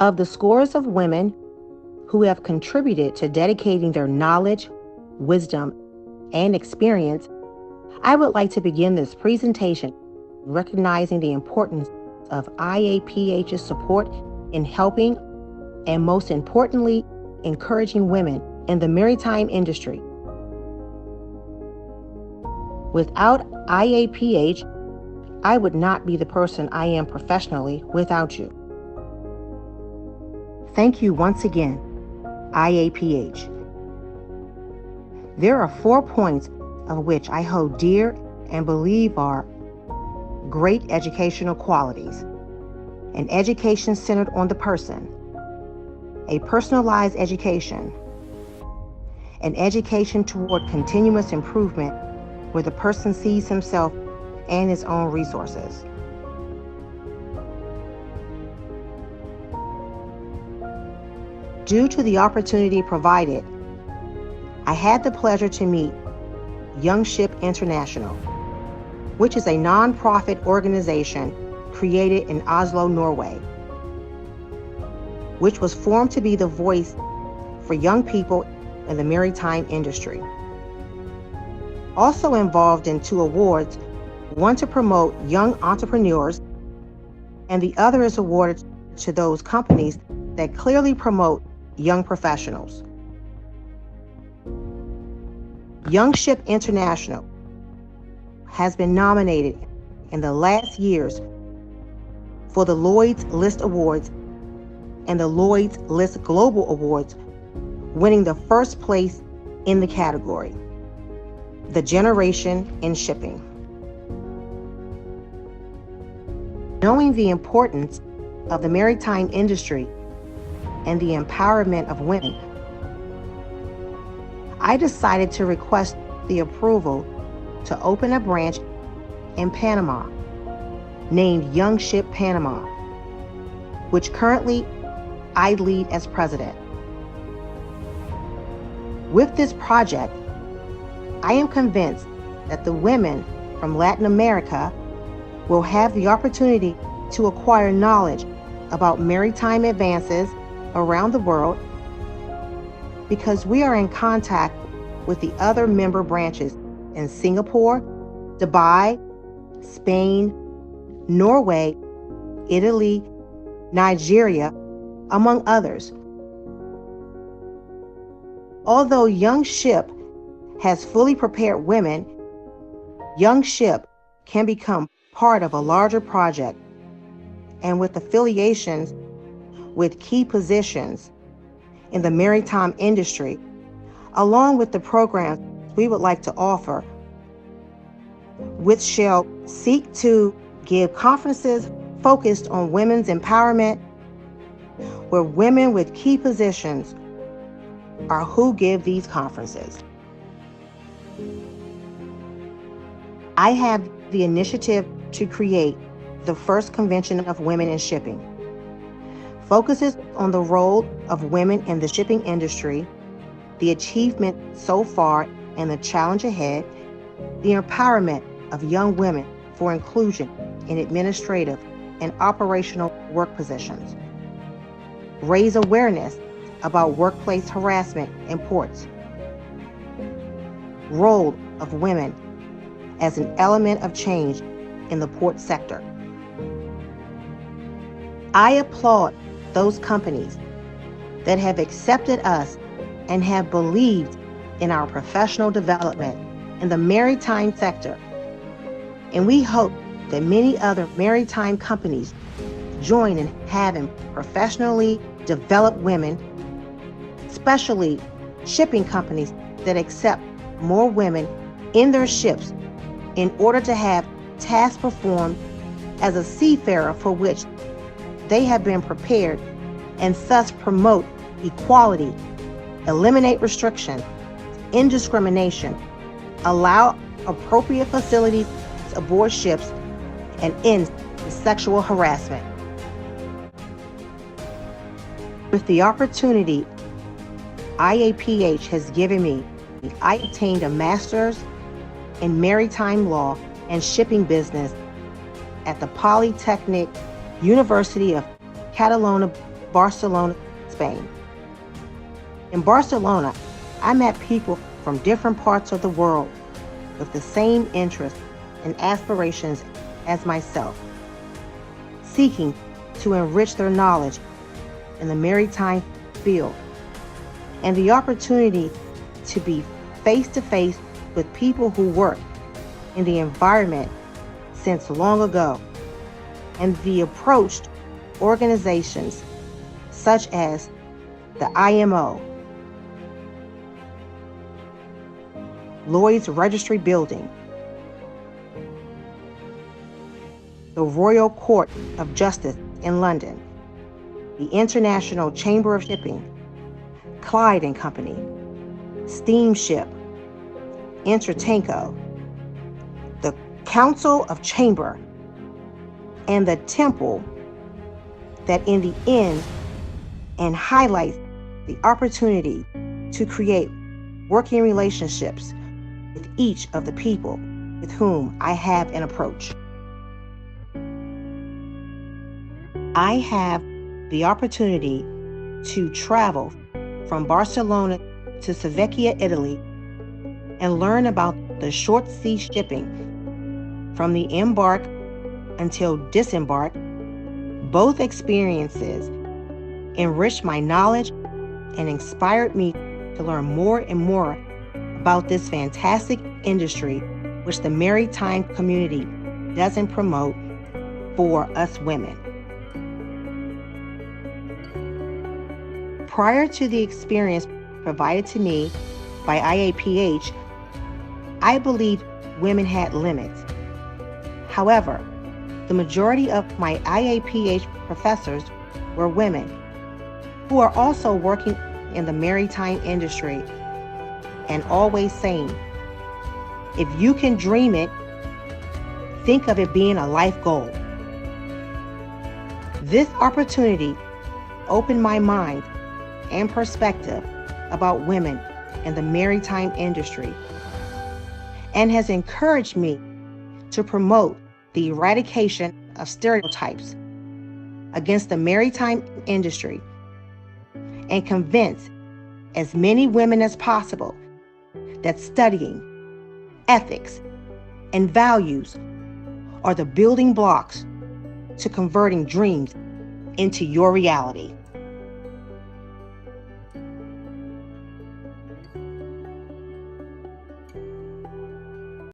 Of the scores of women who have contributed to dedicating their knowledge, wisdom, and experience, I would like to begin this presentation recognizing the importance of IAPH's support in helping and, most importantly, encouraging women in the maritime industry. Without IAPH, I would not be the person I am professionally without you. Thank you once again, IAPH. There are 4 points of which I hold dear and believe are great educational qualities: an education centered on the person, a personalized education, an education toward continuous improvement where the person sees himself and his own resources. Due to the opportunity provided, I had the pleasure to meet Young Ship International, which is a non-profit organization created in Oslo, Norway, which was formed to be the voice for young people in the maritime industry. Also involved in 2 awards, one to promote young entrepreneurs, and the other is awarded to those companies that clearly promote young professionals. Young Ship International has been nominated in the last years for the Lloyd's List Awards and the Lloyd's List Global Awards, winning the first place in the category, The Generation in Shipping. Knowing the importance of the maritime industry and the empowerment of women, I decided to request the approval to open a branch in Panama named Young Ship Panama, which currently I lead as president. With this project, I am convinced that the women from Latin America will have the opportunity to acquire knowledge about maritime advances around the world, because we are in contact with the other member branches in Singapore, Dubai, Spain, Norway, Italy, Nigeria, among others. Although Young Ship has fully prepared women, Young Ship can become part of a larger project, and with affiliations with key positions in the maritime industry, along with the programs we would like to offer, which shall seek to give conferences focused on women's empowerment, where women with key positions are who give these conferences. I have the initiative to create the first convention of women in shipping. Focuses on the role of women in the shipping industry, the achievement so far and the challenge ahead, the empowerment of young women for inclusion in administrative and operational work positions, raise awareness about workplace harassment in ports, role of women as an element of change in the port sector. I applaud those companies that have accepted us and have believed in our professional development in the maritime sector. And we hope that many other maritime companies join in having professionally developed women, especially shipping companies that accept more women in their ships in order to have tasks performed as a seafarer for which they have been prepared, and thus promote equality, eliminate restriction, indiscrimination, allow appropriate facilities aboard ships, and end sexual harassment. With the opportunity IAPH has given me, I obtained a master's in maritime law and shipping business at the Polytechnic University of Catalonia, Barcelona, Spain. In Barcelona, I met people from different parts of the world with the same interests and aspirations as myself, seeking to enrich their knowledge in the maritime field, and the opportunity to be face-to-face with people who work in the environment since long ago, and the approached organizations such as the IMO, Lloyd's Registry Building, the Royal Court of Justice in London, the International Chamber of Shipping, Clyde and Company, Steamship, Intertanko, the Council of Chamber, and the Temple, that in the end and highlights the opportunity to create working relationships with each of the people with whom I have an approach. I have the opportunity to travel from Barcelona to Civicchia, Italy, and learn about the short sea shipping from the embark until disembark. Both experiences enriched my knowledge and inspired me to learn more and more about this fantastic industry which the maritime community doesn't promote for us women. Prior to the experience provided to me by IAPH, I believed women had limits. However, the majority of my IAPH professors were women who are also working in the maritime industry and always saying, if you can dream it, think of it being a life goal. This opportunity opened my mind and perspective about women in the maritime industry and has encouraged me to promote the eradication of stereotypes against the maritime industry and convince as many women as possible that studying, ethics, and values are the building blocks to converting dreams into your reality.